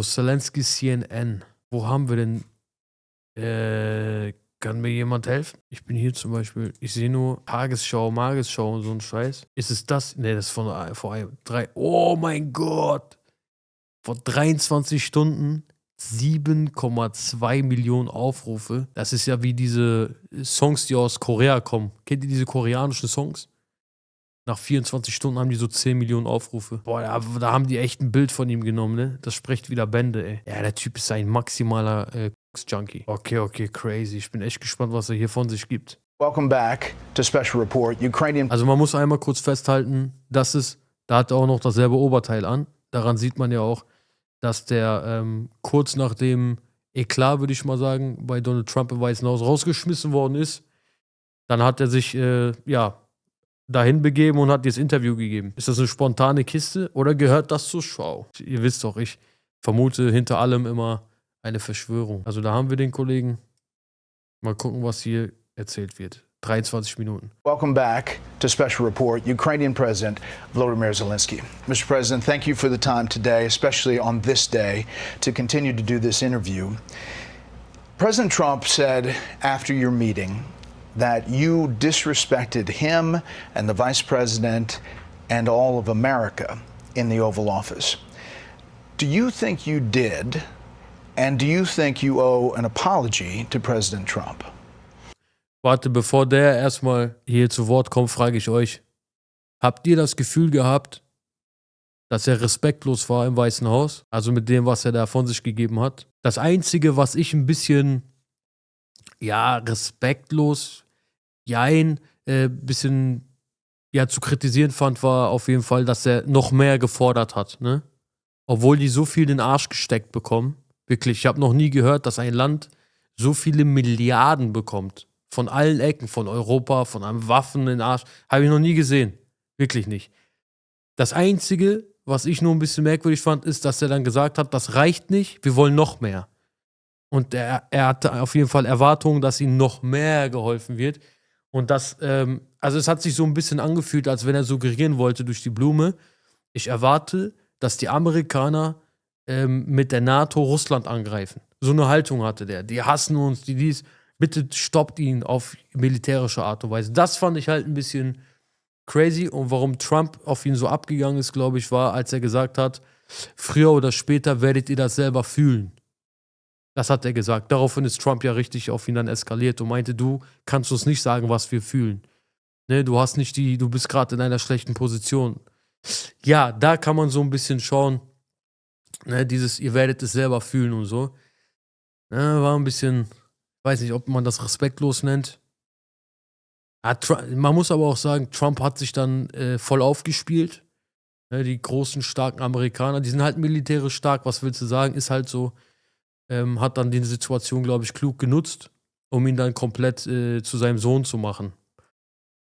Zelensky CNN. Wo haben wir denn? Kann mir jemand helfen? Ich bin hier zum Beispiel. Ich sehe nur Tagesschau, Magesschau und so ein Scheiß. Ist es das? Ne, das ist vor 3. Oh mein Gott! Vor 23 Stunden 7,2 Millionen Aufrufe. Das ist ja wie diese Songs, die aus Korea kommen. Kennt ihr diese koreanischen Songs? Nach 24 Stunden haben die so 10 Millionen Aufrufe. Boah, da haben die echt ein Bild von ihm genommen, ne? Das spricht wieder Bände, ey. Ja, der Typ ist ein maximaler Junkie. Okay, crazy. Ich bin echt gespannt, was er hier von sich gibt. Welcome back to Special Report. Ukrainian. Also man muss einmal kurz festhalten, da hat er auch noch dasselbe Oberteil an. Daran sieht man ja auch, dass der kurz nach dem Eklat, würde ich mal sagen, bei Donald Trump im Weißen Haus rausgeschmissen worden ist. Dann hat er sich, dahin begeben und hat dir das Interview gegeben. Ist das eine spontane Kiste oder gehört das zur Show? Ihr wisst doch, ich vermute hinter allem immer eine Verschwörung. Also da haben wir den Kollegen. Mal gucken, was hier erzählt wird. 23 Minuten. Welcome back to Special Report. Ukrainian President Volodymyr Zelensky. Mr. President, thank you for the time today, especially on this day, to continue to do this interview. President Trump said after your meeting that you disrespected him and the Vice President and all of America in the Oval Office. Do you think you did? And do you think you owe an apology to President Trump? Warte, bevor der erstmal hier zu Wort kommt, frage ich euch, habt ihr das Gefühl gehabt, dass er respektlos war im Weißen Haus? Also mit dem, was er da von sich gegeben hat? Das Einzige, was ich ein bisschen, respektlos, bisschen, zu kritisieren fand, war auf jeden Fall, dass er noch mehr gefordert hat, ne? Obwohl die so viel in den Arsch gesteckt bekommen. Wirklich, ich habe noch nie gehört, dass ein Land so viele Milliarden bekommt. Von allen Ecken, von Europa, von einem Waffen in den Arsch. Habe ich noch nie gesehen. Wirklich nicht. Das Einzige, was ich nur ein bisschen merkwürdig fand, ist, dass er dann gesagt hat, das reicht nicht, wir wollen noch mehr. Und er hatte auf jeden Fall Erwartungen, dass ihm noch mehr geholfen wird. Und das, also es hat sich so ein bisschen angefühlt, als wenn er suggerieren wollte durch die Blume, ich erwarte, dass die Amerikaner mit der NATO Russland angreifen. So eine Haltung hatte der. Die hassen uns, dies. Bitte stoppt ihn auf militärische Art und Weise. Das fand ich halt ein bisschen crazy. Und warum Trump auf ihn so abgegangen ist, glaube ich, war, als er gesagt hat, früher oder später werdet ihr das selber fühlen. Das hat er gesagt. Daraufhin ist Trump ja richtig auf ihn dann eskaliert und meinte, du kannst uns nicht sagen, was wir fühlen. Ne, du bist gerade in einer schlechten Position. Ja, da kann man so ein bisschen schauen, ne, ihr werdet es selber fühlen und so. Ne, war ein bisschen, weiß nicht, ob man das respektlos nennt. Ja, man muss aber auch sagen, Trump hat sich dann voll aufgespielt. Ne, die großen, starken Amerikaner, die sind halt militärisch stark, was willst du sagen, ist halt so. Hat dann die Situation, glaube ich, klug genutzt, um ihn dann komplett zu seinem Sohn zu machen.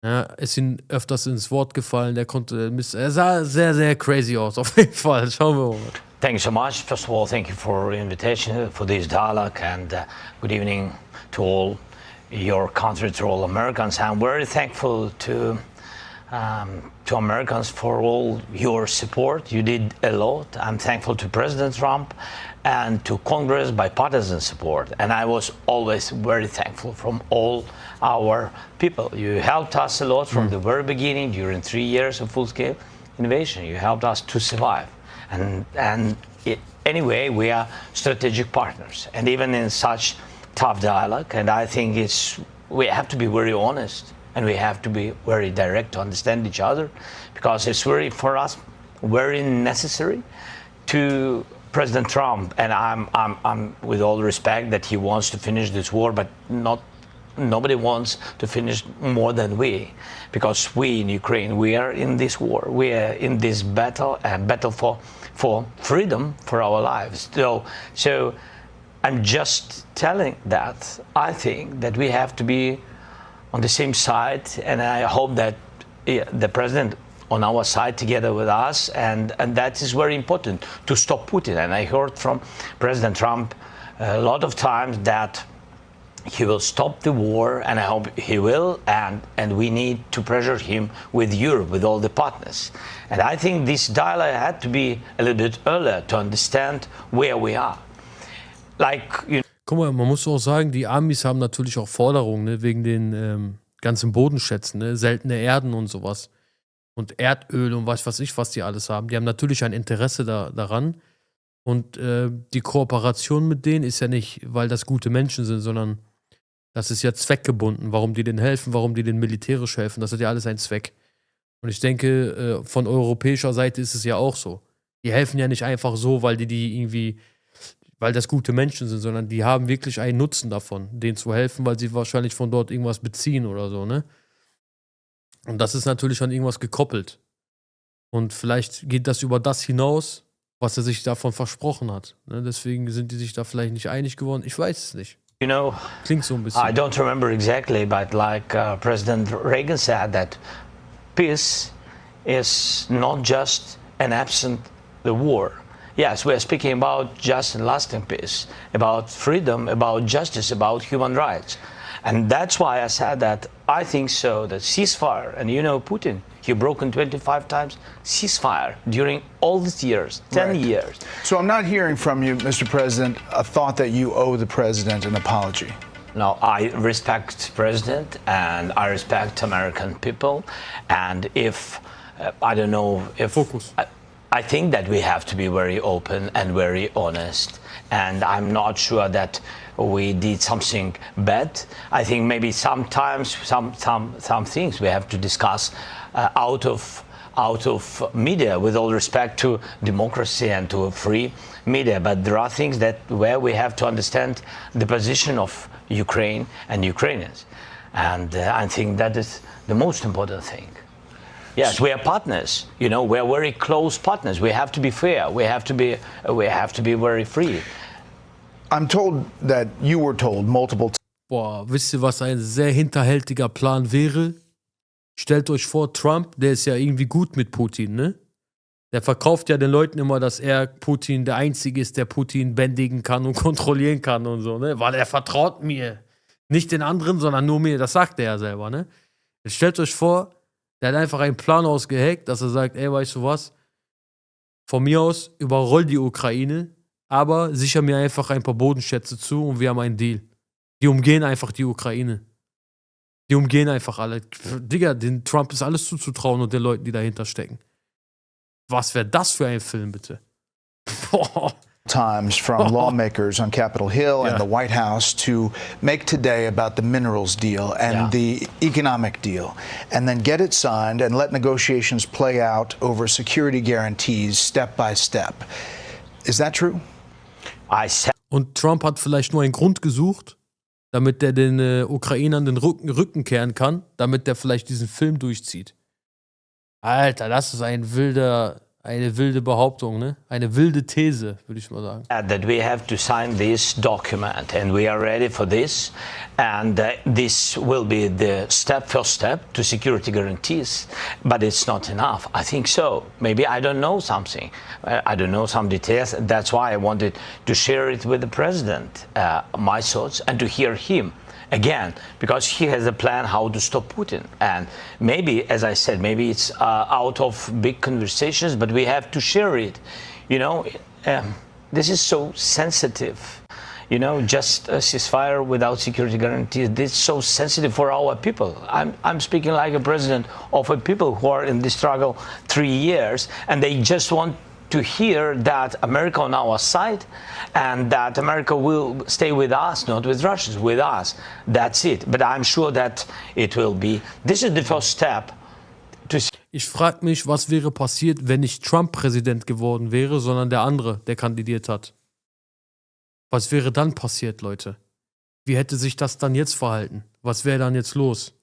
Ja, ist ihm öfters ins Wort gefallen, er sah sehr, sehr crazy aus, auf jeden Fall. Schauen wir mal. Thank you so much. First of all, thank you for the invitation, for this dialogue, and good evening to all your country, to all Americans. I'm very thankful to Americans for all your support. You did a lot. I'm thankful to President Trump and to Congress bipartisan support. And I was always very thankful from all our people. You helped us a lot from the very beginning during 3 years of full-scale innovation. You helped us to survive. Anyway, we are strategic partners. And even in such tough dialogue, and I think we have to be very honest. And we have to be very direct to understand each other, because it's for us very necessary to President Trump. And I'm with all respect that he wants to finish this war, but nobody wants to finish more than we, because we in Ukraine, we are in this war, we are in this battle for freedom for our lives. So I'm just telling that I think that we have to be on the same side, and I hope that the president on our side together with us, and that is very important to stop Putin. And I heard from President Trump a lot of times that he will stop the war, and I hope he will, and we need to pressure him with Europe, with all the partners. And I think this dialogue had to be a little bit earlier to understand where we are. Guck mal, man muss auch sagen, die Amis haben natürlich auch Forderungen, ne, wegen den ganzen Bodenschätzen, ne, seltene Erden und sowas. Und Erdöl und was weiß ich, was die alles haben. Die haben natürlich ein Interesse daran. Und die Kooperation mit denen ist ja nicht, weil das gute Menschen sind, sondern das ist ja zweckgebunden. Warum die denen helfen, warum die denen militärisch helfen, das hat ja alles einen Zweck. Und ich denke, von europäischer Seite ist es ja auch so. Die helfen ja nicht einfach so, weil die irgendwie, weil das gute Menschen sind, sondern die haben wirklich einen Nutzen davon, denen zu helfen, weil sie wahrscheinlich von dort irgendwas beziehen oder so, ne? Und das ist natürlich an irgendwas gekoppelt. Und vielleicht geht das über das hinaus, was er sich davon versprochen hat. Ne? Deswegen sind die sich da vielleicht nicht einig geworden. Ich weiß es nicht. You know, klingt so ein bisschen. I don't remember exactly, but like President Reagan said that peace is not just an absent the war. Yes, we are speaking about just and lasting peace, about freedom, about justice, about human rights. And that's why I said that I think so, that ceasefire, and you know Putin, he broken 25 times ceasefire during all these years, 10 years. So I'm not hearing from you, Mr. President, a thought that you owe the president an apology. No, I respect President and I respect American people. And if, I don't know, if... Focus. I think that we have to be very open and very honest. And I'm not sure that we did something bad. I think maybe sometimes some things we have to discuss out of media, with all respect to democracy and to a free media. But there are things that where we have to understand the position of Ukraine and Ukrainians. And I think that is the most important thing. Yes, we are partners. You know, we are very close partners. We have to be fair. We have to be very free. I'm told that you were told multiple times. Boah, wisst ihr, was ein sehr hinterhältiger Plan wäre? Stellt euch vor, Trump, der ist ja irgendwie gut mit Putin, ne? Der verkauft ja den Leuten immer, dass er Putin der Einzige ist, der Putin bändigen kann und kontrollieren kann und so, ne? Weil er vertraut mir. Nicht den anderen, sondern nur mir. Das sagt er ja selber, ne? Jetzt stellt euch vor, der hat einfach einen Plan ausgeheckt, dass er sagt, ey, weißt du was? Von mir aus überroll die Ukraine, aber sicher mir einfach ein paar Bodenschätze zu und wir haben einen Deal. Die umgehen einfach die Ukraine. Die umgehen einfach alle. Digga, den Trump ist alles zuzutrauen und den Leuten, die dahinter stecken. Was wäre das für ein Film, bitte? Boah. Times from lawmakers on Capitol Hill and the White House to make today about the minerals deal and the economic deal, and then get it signed and let negotiations play out over security guarantees step by step. Is that true? Und Trump hat vielleicht nur einen Grund gesucht, damit der den Ukrainern den Rücken kehren kann, damit der vielleicht diesen Film durchzieht. Alter, das ist eine wilde Behauptung, ne? Eine wilde These, würde ich mal sagen. That we have to sign this document and we are ready for this, and this will be the first step to security guarantees, but it's not enough. I think so. Maybe I don't know something. I don't know some details. That's why I wanted to share it with the president, my thoughts, and to hear him. Again, because he has a plan how to stop Putin. And maybe, as I said, maybe it's out of big conversations, but we have to share it. You know, this is so sensitive. You know, just a ceasefire without security guarantees, this is so sensitive for our people. I'm speaking like a president of a people who are in this struggle 3 years, and they just want to hear that America on our side and that America will stay with us, not with Russians, with us. That's it. But I'm sure that it will be. This is the first step. Ich frage mich, was wäre passiert, wenn nicht Trump Präsident geworden wäre, sondern der andere, der kandidiert hat. Was wäre dann passiert, Leute? Wie hätte sich das dann jetzt verhalten? Was wäre dann jetzt los?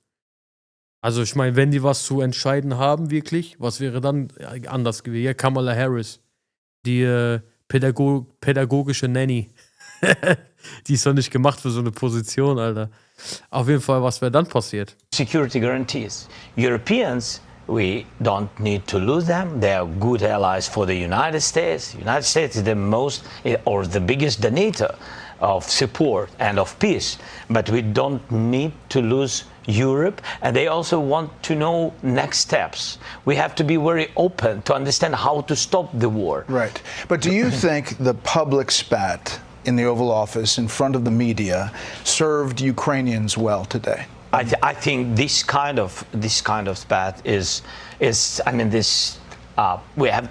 Also ich meine, wenn die was zu entscheiden haben, wirklich, was wäre dann anders gewesen? Ja, Kamala Harris, die pädagogische Nanny. Die ist doch nicht gemacht für so eine Position, Alter. Auf jeden Fall, was wäre dann passiert? Security guarantees. Europeans, we don't need to lose them. They are good allies for the United States. The United States is the most or the biggest donator of support and of peace, but we don't need to lose Europe, and they also want to know next steps. We have to be very open to understand how to stop the war. Right. But do you think the public spat in the Oval Office in front of the media served Ukrainians well today? I think this kind of spat is I mean this we have.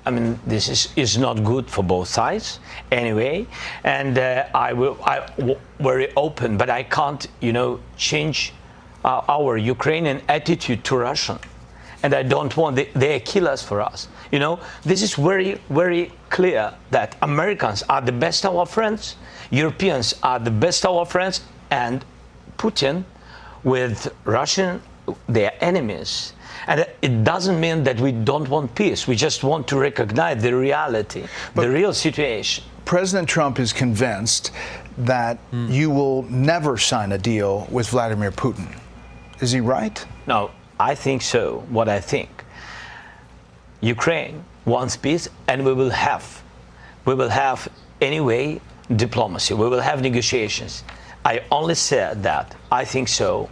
I mean, this is not good for both sides anyway, and I'm very open, but I can't, change our Ukrainian attitude to Russia, and I don't want they kill us for us. This is very, very clear that Americans are the best of our friends, Europeans are the best of our friends, and Putin with Russian, their enemies. And it doesn't mean that we don't want peace. We just want to recognize the reality, the real situation. President Trump is convinced that you will never sign a deal with Vladimir Putin. Is he right? No, I think so. What I think, Ukraine wants peace, and we will have anyway diplomacy. We will have negotiations. I only said that I think so.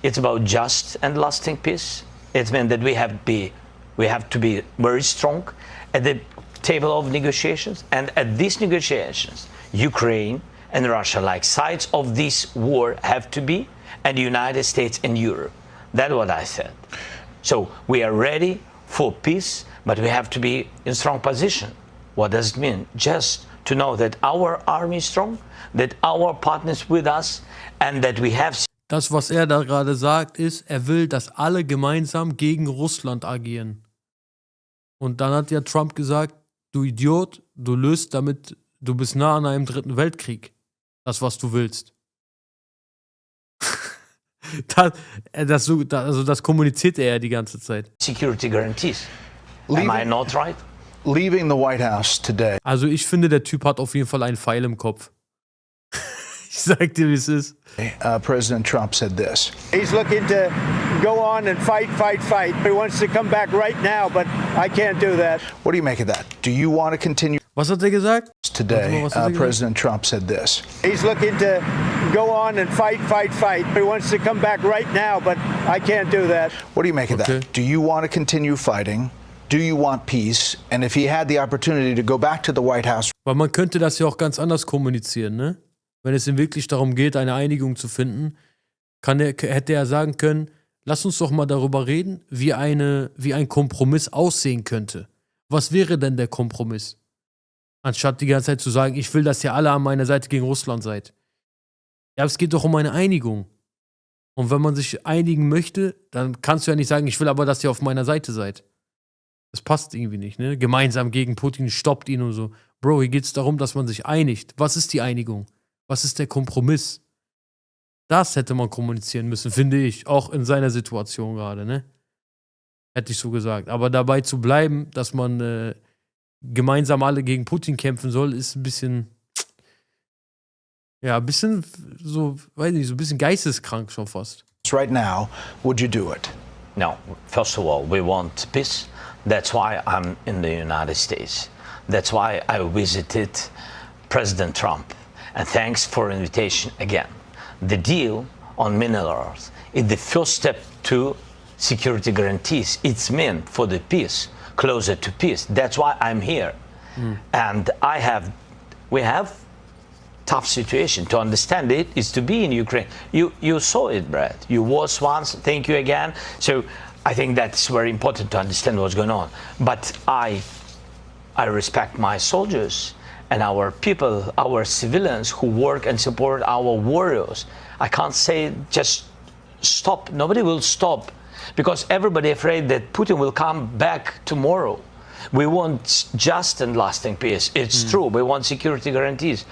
It's about just and lasting peace. It means that we have to be very strong at the table of negotiations, and at these negotiations, Ukraine and Russia, like sides of this war, have to be, and the United States and Europe. That's what I said. So we are ready for peace, but we have to be in strong position. What does it mean? Just to know that our army is strong, that our partners with us, and that we have. Das, was er da gerade sagt, ist, er will, dass alle gemeinsam gegen Russland agieren. Und dann hat ja Trump gesagt, du Idiot, du bist nah an einem 3. Weltkrieg. Das, was du willst. Das kommuniziert er ja die ganze Zeit. Security guarantees. Am I not right? Leaving the White House today. Also ich finde, der Typ hat auf jeden Fall einen Pfeil im Kopf. Ich sag dir, wie es ist. President Trump said this. He's looking to go on and fight. He wants to come back right now, but I can't do that. What do you make of that? Do you want to continue? Was hat er gesagt? Today, President Trump said this. He's looking to go on and fight. He wants to come back right now, but I can't do that. What do you make of that? Do you want to continue fighting? Do you want peace? And if he had the opportunity to go back to the White House. Weil man könnte das ja auch ganz anders kommunizieren, ne? Wenn es ihm wirklich darum geht, eine Einigung zu finden, hätte er sagen können, lass uns doch mal darüber reden, wie ein Kompromiss aussehen könnte. Was wäre denn der Kompromiss? Anstatt die ganze Zeit zu sagen, ich will, dass ihr alle an meiner Seite gegen Russland seid. Ja, es geht doch um eine Einigung. Und wenn man sich einigen möchte, dann kannst du ja nicht sagen, ich will aber, dass ihr auf meiner Seite seid. Das passt irgendwie nicht, ne? Gemeinsam gegen Putin, stoppt ihn und so. Bro, hier geht es darum, dass man sich einigt. Was ist die Einigung? Was ist der Kompromiss? Das hätte man kommunizieren müssen, finde ich. Auch in seiner Situation gerade, ne? Hätte ich so gesagt. Aber dabei zu bleiben, dass man gemeinsam alle gegen Putin kämpfen soll, ist ein bisschen, ja, ein bisschen so, weiß nicht, so ein bisschen geisteskrank schon fast. Right now, would you do it? No. First of all, we want peace. That's why I'm in the United States. That's why I visited President Trump. And thanks for the invitation again. The deal on minerals is the first step to security guarantees. It's meant for the peace, closer to peace. That's why I'm here. And we have tough situation. To understand it is to be in Ukraine. You saw it, Brad. You was once. Thank you again. So I think that's very important to understand what's going on. But I respect my soldiers and our people, our civilians who work and support our warriors. I can't say just stop. Nobody will stop because everybody afraid that Putin will come back tomorrow. We want just and lasting peace. It's true. We want security guarantees.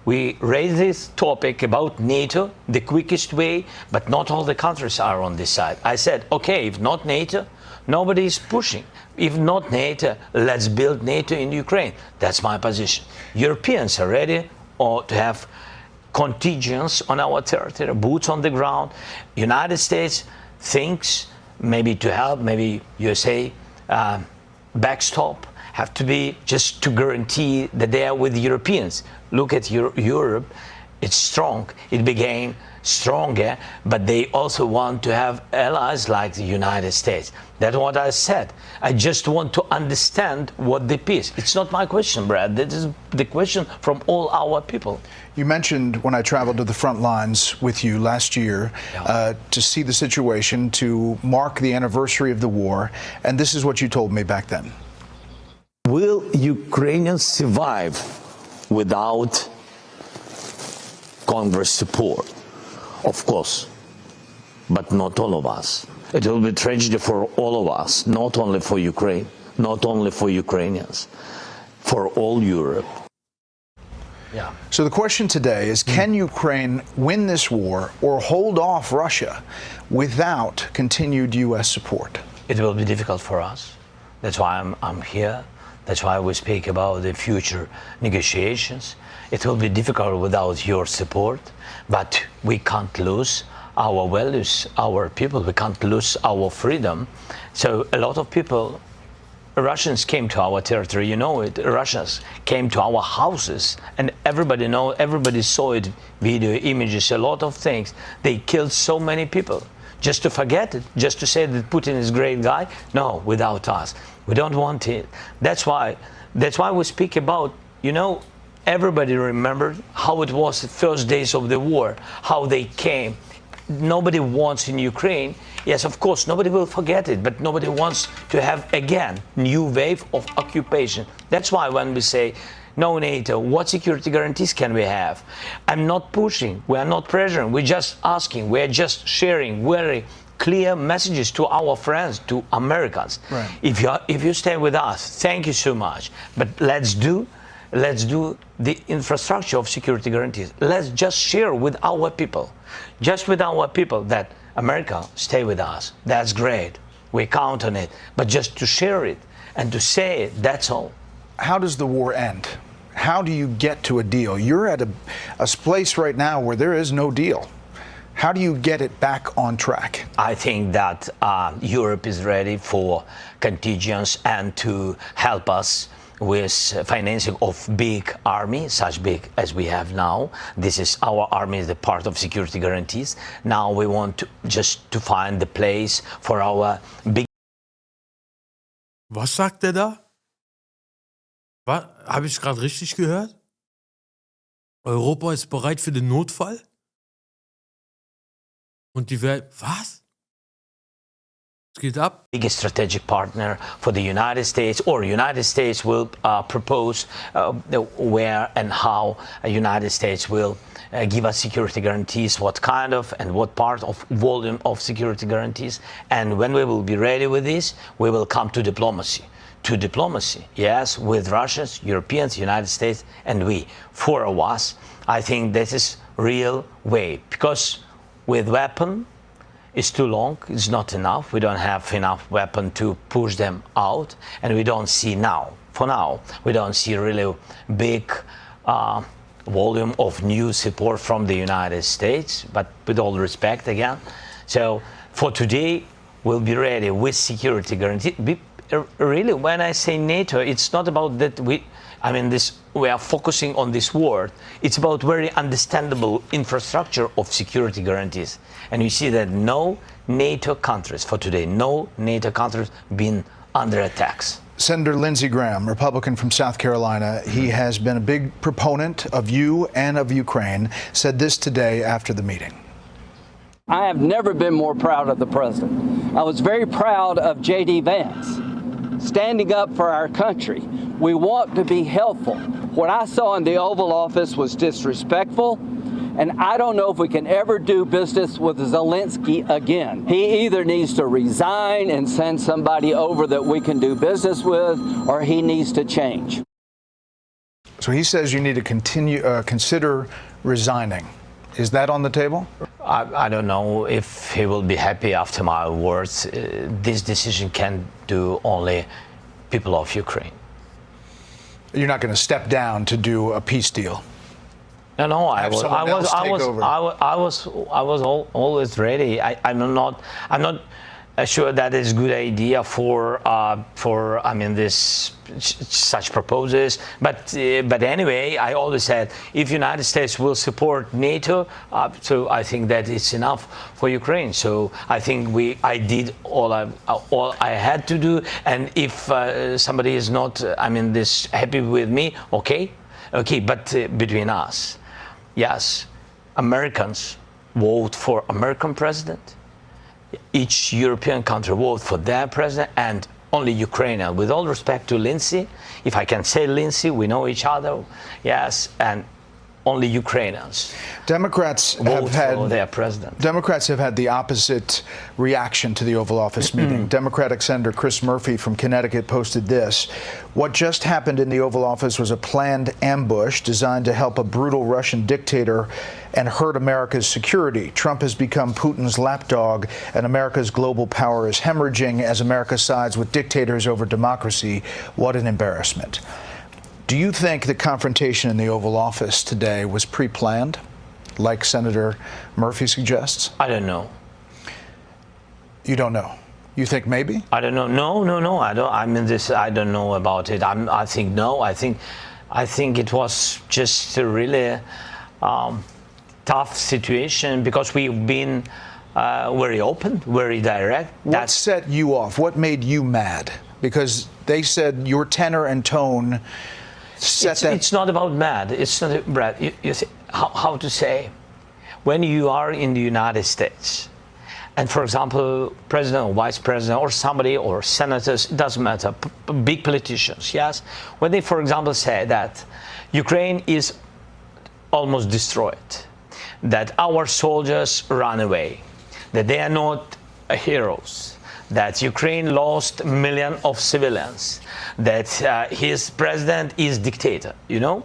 We raise this topic about NATO the quickest way, but not all the countries are on this side. I said, okay, if not NATO, nobody is pushing. If not NATO, let's build NATO in Ukraine. That's my position. Europeans are ready to have contingents on our territory, boots on the ground. United States thinks maybe to help, maybe USA backstop, have to be just to guarantee that they are with the Europeans. Look at Europe, it's strong, it became stronger, but they also want to have allies like the United States. That's what I said. I just want to understand what the peace. It's not my question, Brad. This is the question from all our people. You mentioned when I traveled to the front lines with you last year to see the situation, to mark the anniversary of the war, and this is what you told me back then. Will Ukrainians survive without Congress support? Of course, but not all of us. It will be tragedy for all of us, not only for Ukraine, not only for Ukrainians, for all Europe. Yeah. So the question today is, can Ukraine win this war or hold off Russia without continued U.S. support? It will be difficult for us. That's why I'm here. That's why we speak about the future negotiations. It will be difficult without your support, but we can't lose our values, our people. We can't lose our freedom. So a lot of people, Russians came to our territory, you know it. Russians came to our houses, and everybody saw it, video, images, a lot of things. They killed so many people. Just to forget it, just to say that Putin is a great guy? No, without us. We don't want it. That's why we speak about, you know, everybody remembered how it was the first days of the war, how they came. Nobody wants in Ukraine, yes, of course, nobody will forget it, but nobody wants to have, again, new wave of occupation. That's why when we say, no NATO, what security guarantees can we have? I'm not pushing, we are not pressuring, we're just asking, we're just sharing very clear messages to our friends, to Americans. Right. If you stay with us, thank you so much, but let's do the infrastructure of security guarantees. Let's just share with our people, just with our people, that America, stay with us. That's great. We count on it. But just to share it and to say it, that's all. How does the war end? How do you get to a deal? You're at a place right now where there is no deal. How do you get it back on track? I think that Europe is ready for contingents and to help us with financing of big army, such big as we have now. This is our army, is the part of security guarantees. Now we want to find the place for our big. Was sagt der da? Habe ich gerade richtig gehört? Europa ist bereit für den Notfall? Und die Welt. Was? Es geht ab? Biggest strategic partner for the United States, or United States will propose where and how United States will give us security guarantees, what kind of and what part of volume of security guarantees. And when we will be ready with this, we will come to diplomacy. To diplomacy, yes, with Russians, Europeans, United States, and we. Four of us, I think this is real way, because with weapon, it's too long, it's not enough. We don't have enough weapon to push them out, and we don't see now, for now, we don't see really big volume of new support from the United States, but with all respect again. So for today, we'll be ready with security guarantee. Really, when I say NATO, it's not about that we are focusing on this word. It's about very understandable infrastructure of security guarantees. And you see that no NATO countries, for today, no NATO countries been under attacks. Senator Lindsey Graham, Republican from South Carolina, he has been a big proponent of you and of Ukraine, said this today after the meeting. I have never been more proud of the president. I was very proud of J.D. Vance, standing up for our country. We want to be helpful. What I saw in the Oval Office was disrespectful, and I don't know if we can ever do business with Zelensky again. He either needs to resign and send somebody over that we can do business with, or he needs to change. So he says you need to consider resigning. Is that on the table? I don't know if he will be happy after my words. This decision can do only people of Ukraine. You're not going to step down to do a peace deal. No, I was always ready. I'm not sure that is a good idea for I mean this such proposals, but anyway, I always said if United States will support NATO, so I think that it's enough for Ukraine. So I think I did all I had to do, and if somebody is not I mean this happy with me, okay, but between us, yes, Americans vote for American president. Each European country vote for their president, and only Ukrainian. With all respect to Lindsay, if I can say Lindsay, we know each other, yes, and only Ukrainians. Democrats have had their president. Democrats have had the opposite reaction to the Oval Office meeting. Democratic Senator Chris Murphy from Connecticut posted this: "What just happened in the Oval Office was a planned ambush designed to help a brutal Russian dictator and hurt America's security. Trump has become Putin's lapdog, and America's global power is hemorrhaging as America sides with dictators over democracy. What an embarrassment." Do you think the confrontation in the Oval Office today was pre-planned, like Senator Murphy suggests? I don't know. You don't know? You think maybe? I don't know. No. I don't. I mean, this. I don't know about it. I think no. I think it was just a really tough situation because we've been very open, very direct. What set you off? What made you mad? Because they said your tenor and tone. It's not about mad. It's not, Brad. You see, how to say, when you are in the United States, and for example, president or vice president or somebody or senators, it doesn't matter, big politicians, yes, when they, for example, say that Ukraine is almost destroyed, that our soldiers run away, that they are not heroes, that Ukraine lost millions of civilians, that his president is dictator, you know?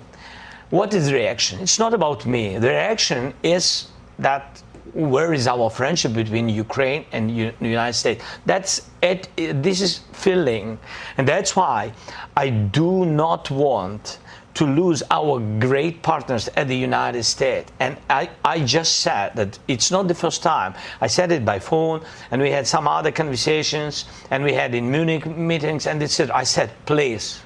What is the reaction? It's not about me. The reaction is that where is our friendship between Ukraine and the United States? That's it. This is feeling. And that's why I do not want to lose our great partners at the United States. And I just said that it's not the first time. I said it by phone, and we had some other conversations, and we had in Munich meetings, and I said, please,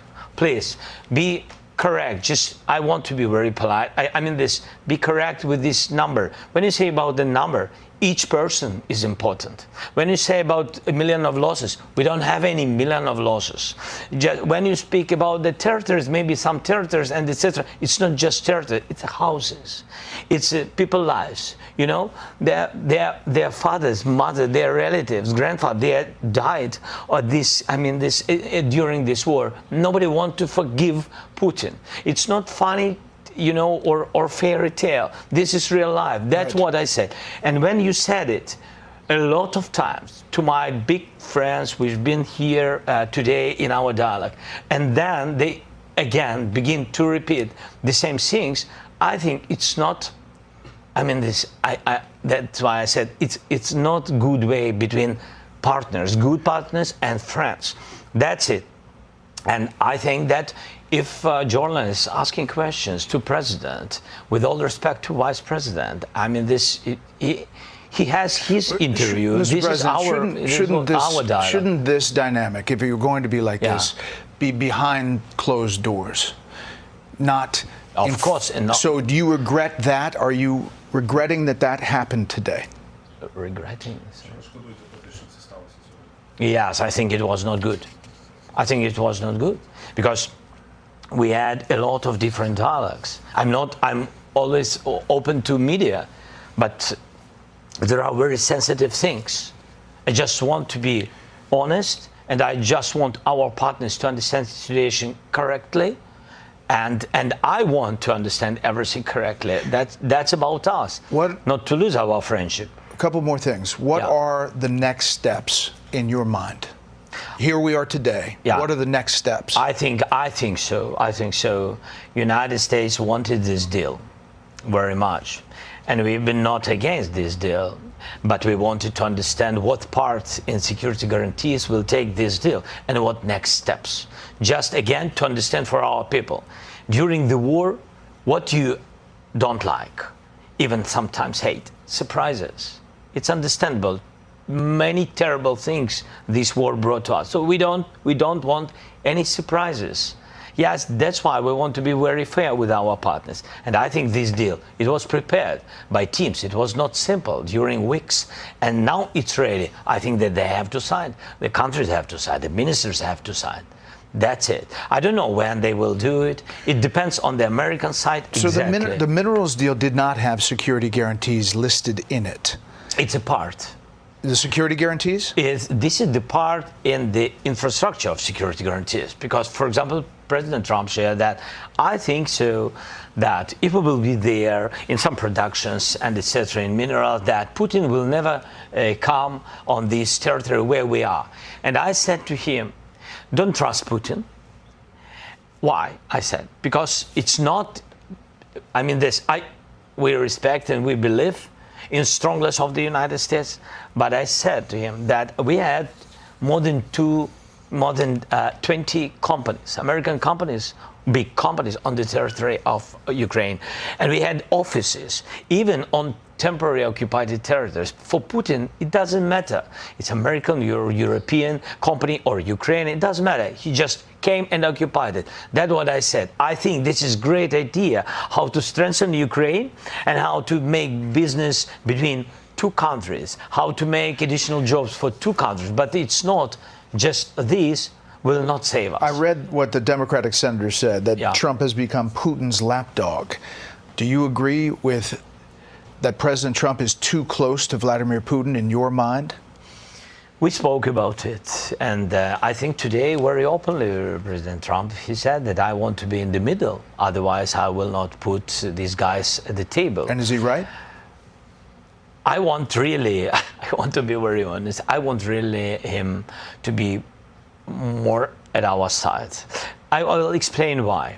be correct. Just, I want to be very polite. I mean this, be correct with this number. When you say about the number, each person is important. When you say about 1 million of losses, we don't have any million of losses. Just when you speak about the territories, maybe some territories and etc., it's not just territory, it's houses, it's people's lives. You know, their fathers, mother, their relatives, grandfather, they died or this. I mean, this during this war. Nobody wants to forgive Putin. It's not funny, you know, or fairy tale. This is real life. That's right. What I said. And when you said it, a lot of times to my big friends who've been here today in our dialogue, and then they again begin to repeat the same things, I think it's not. I mean, this. That's why I said it's not good way between partners, good partners and friends. That's it. And I think that if journalists asking questions to president, with all respect to vice president, I mean, this he has his interview. Mr. This President, is our dialogue. Shouldn't this dynamic, if you're going to be like this, be behind closed doors, not? Of course. And so, do you regret that? Are you regretting that happened today? Regretting? Yes, I think it was not good. I think it was not good because we had a lot of different dialogues. I'm always open to media, but there are very sensitive things. I just want to be honest, and I just want our partners to understand the situation correctly, and I want to understand everything correctly. That's about us. Not to lose our friendship. A couple more things. What are the next steps in your mind? Here we are today. Yeah. What are the next steps? I think so. United States wanted this deal very much, and we've been not against this deal, but we wanted to understand what parts in security guarantees will take this deal and what next steps. Just again to understand for our people, during the war, what you don't like, even sometimes hate, surprises. It's understandable many terrible things this war brought to us. So we don't want any surprises. Yes, that's why we want to be very fair with our partners. And I think this deal, it was prepared by teams. It was not simple during weeks. And now it's ready. I think that they have to sign. The countries have to sign. The ministers have to sign. That's it. I don't know when they will do it. It depends on the American side. So exactly. the minerals deal did not have security guarantees listed in it. It's a part. The security guarantees? This is the part in the infrastructure of security guarantees. Because, for example, President Trump shared that I think so that if we will be there in some productions and etc. in minerals, that Putin will never come on this territory where we are. And I said to him, don't trust Putin. Why? I said, because it's not, I mean this, we respect and we believe in strongness of the United States, but I said to him that we had more than 20 companies, American companies, big companies on the territory of Ukraine. And we had offices, even on temporary occupied territories. For Putin, it doesn't matter. It's American, European company or Ukraine, it doesn't matter. He just came and occupied it. That's what I said. I think this is a great idea, how to strengthen Ukraine and how to make business between two countries, how to make additional jobs for two countries. But it's not just these will not save us. I read what the Democratic senator said, that Trump has become Putin's lapdog. Do you agree with that President Trump is too close to Vladimir Putin in your mind? We spoke about it, and I think today very openly President Trump, he said that I want to be in the middle, otherwise I will not put these guys at the table. And is he right? I want really, I want to be very honest, I want really him to be more at our side. I will explain why.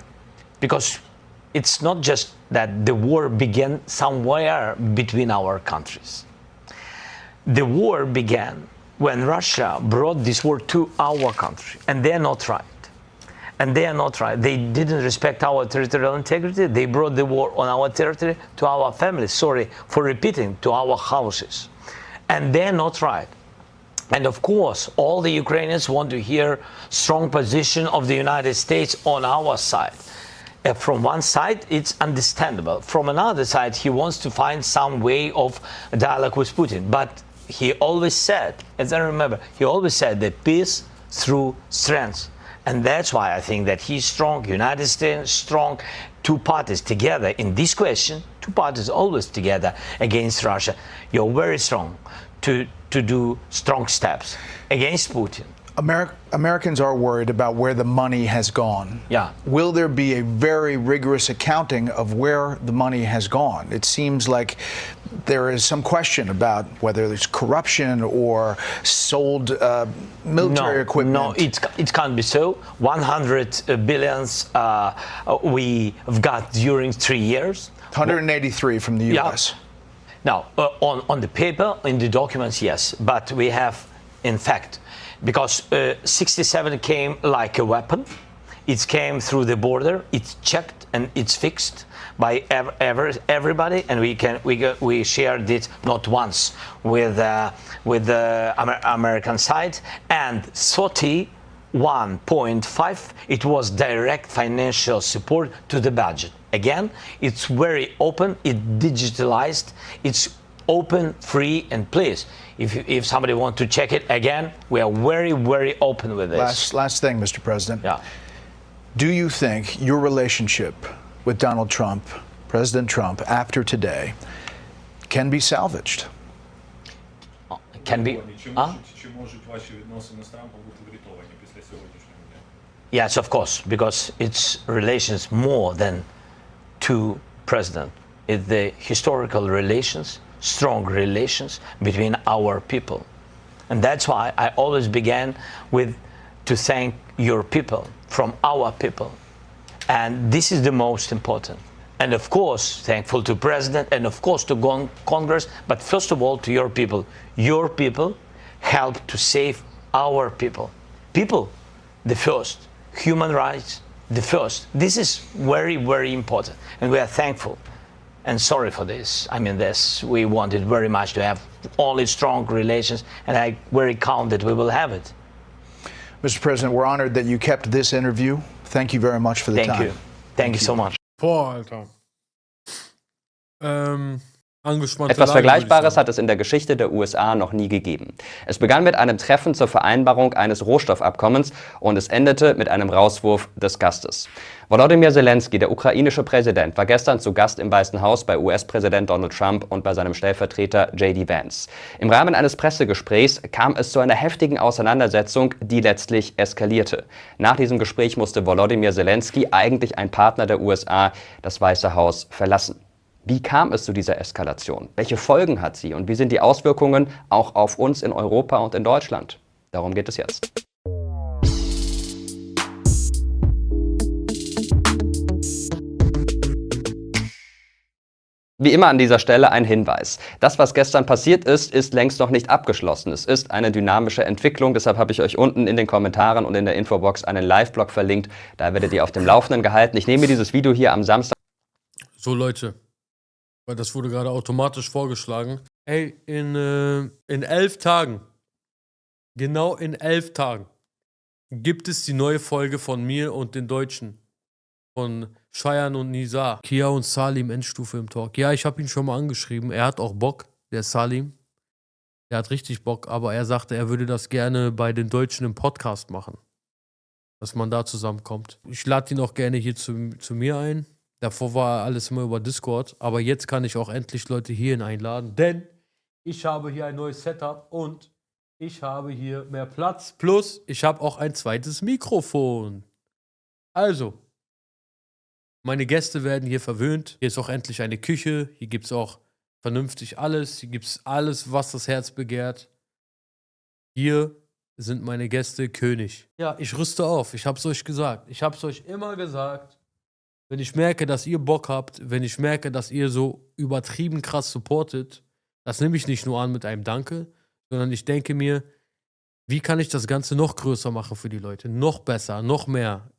Because it's not just that the war began somewhere between our countries. The war began when Russia brought this war to our country, and they're not right. And they are not right. They didn't respect our territorial integrity. They brought the war on our territory to our families. Sorry for repeating, to our houses. And they're not right. And of course, all the Ukrainians want to hear strong position of the United States on our side. From one side, it's understandable. From another side, he wants to find some way of dialogue with Putin. But he always said, as I remember, he always said that peace through strength. And that's why I think that he's strong, United States strong, two parties together in this question, two parties always together against Russia. You're very strong to do strong steps against Putin. Americans are worried about where the money has gone. Yeah. Will there be a very rigorous accounting of where the money has gone? It seems like there is some question about whether there's corruption or sold military equipment. No, it can't be so. 100 billions we've got during 3 years. 183 from the U.S. Yeah. Now, on the paper, in the documents, yes. But we have, in fact, because 67 came like a weapon. It came through the border. It's checked and it's fixed by everybody, and we shared it not once with the American side. And 31.5, it was direct financial support to the budget. Again, it's very open. It's digitalized. It's open, free, and please, if somebody wants to check it again, we are very, very open with this. Last thing, Mr. President. Yeah. Do you think your relationship with Donald Trump, President Trump, after today, can be salvaged? Can be? Yes, of course, because it's relations more than two presidents. It's the historical relations, strong relations between our people. And that's why I always began with to thank your people, from our people. And this is the most important. And of course, thankful to President and of course to Congress, but first of all to your people. Your people help to save our people. People, the first. Human rights, the first. This is very, very important. And we are thankful And sorry for this. I mean, we wanted very much to have only strong relations, and I'm very count that we will have it. Mr. President, we're honored that you kept this interview. Thank you very much for the time. Thank you. Thank you so much. Boah, Alter. Angespannte Etwas Lage, Vergleichbares hat es in der Geschichte der USA noch nie gegeben. Es begann mit einem Treffen zur Vereinbarung eines Rohstoffabkommens und es endete mit einem Rauswurf des Gastes. Volodymyr Zelensky, der ukrainische Präsident, war gestern zu Gast im Weißen Haus bei US-Präsident Donald Trump und bei seinem Stellvertreter J.D. Vance. Im Rahmen eines Pressegesprächs kam es zu einer heftigen Auseinandersetzung, die letztlich eskalierte. Nach diesem Gespräch musste Volodymyr Zelensky, eigentlich ein Partner der USA, das Weiße Haus verlassen. Wie kam es zu dieser Eskalation? Welche Folgen hat sie und wie sind die Auswirkungen auch auf uns in Europa und in Deutschland? Darum geht es jetzt. Wie immer an dieser Stelle ein Hinweis. Das, was gestern passiert ist, ist längst noch nicht abgeschlossen. Es ist eine dynamische Entwicklung, deshalb habe ich euch unten in den Kommentaren und in der Infobox einen Live-Blog verlinkt. Da werdet ihr auf dem Laufenden gehalten. Ich nehme dieses Video hier am Samstag. So, Leute, weil das wurde gerade automatisch vorgeschlagen. Ey, in 11 Tagen, genau in 11 Tagen, gibt es die neue Folge von mir und den Deutschen. Von Cheyenne und Nizar. Kia und Salim, Endstufe im Talk. Ja, ich habe ihn schon mal angeschrieben. Er hat auch Bock, der Salim. Er hat richtig Bock, aber er sagte, er würde das gerne bei den Deutschen im Podcast machen. Dass man da zusammenkommt. Ich lade ihn auch gerne hier zu mir ein. Davor war alles immer über Discord. Aber jetzt kann ich auch endlich Leute hierhin einladen. Denn ich habe hier ein neues Setup und ich habe hier mehr Platz. Plus, ich habe auch ein zweites Mikrofon. Also, meine Gäste werden hier verwöhnt. Hier ist auch endlich eine Küche. Hier gibt es auch vernünftig alles. Hier gibt es alles, was das Herz begehrt. Hier sind meine Gäste König. Ja, ich rüste auf. Ich habe es euch gesagt. Ich habe es euch immer gesagt. Wenn ich merke, dass ihr Bock habt, wenn ich merke, dass ihr so übertrieben krass supportet, das nehme ich nicht nur an mit einem Danke, sondern ich denke mir, wie kann ich das Ganze noch größer machen für die Leute? Noch besser, noch mehr.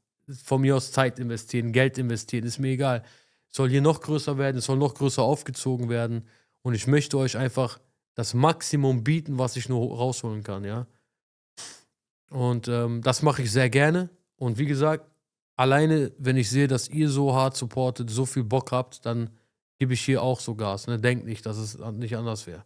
Von mir aus Zeit investieren, Geld investieren, ist mir egal. Es soll hier noch größer werden, es soll noch größer aufgezogen werden. Und ich möchte euch einfach das Maximum bieten, was ich nur rausholen kann, ja. Und das mache ich sehr gerne. Und wie gesagt, alleine, wenn ich sehe, dass ihr so hart supportet, so viel Bock habt, dann gebe ich hier auch so Gas. Ne? Denkt nicht, dass es nicht anders wäre.